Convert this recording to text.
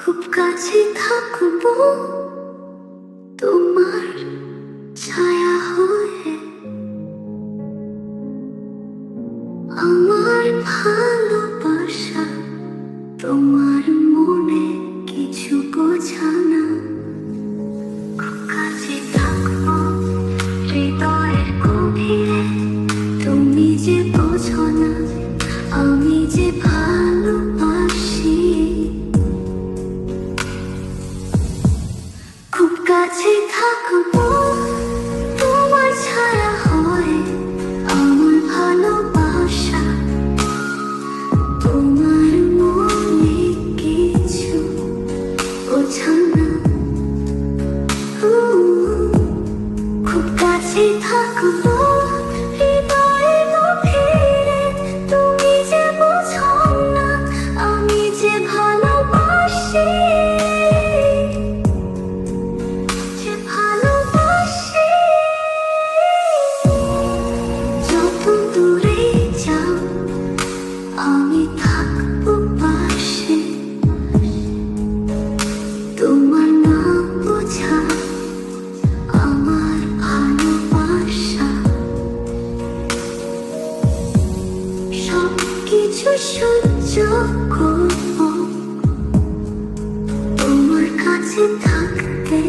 খুব কাছে থাকবো তোমার ছায়া হয়ে। আমার ভালোবাসা তোমার মনে কিছু বোঝানা। খুব কাছে থাকবো হৃদয়ের গভীরে, তুমি যে বোঝো না আমি যে ভালোবাসি। খুব কাছে থাকবো তোমার ছায়া হয়ে। আমার ভালোবাসা তোমার মনে কিছু বোঝানা। খুব কাছে থাকবো হৃদয়ের গভীরে, তুমি যে বোঝো না আমি যে ভালোবাসি। যত দূরে যাও আমি থাকবো পাশে, তোমার নাম বোঝা আমার ভালোবাসা। সব কিছু সহ্য করবো তোমার কাছে থাকতে।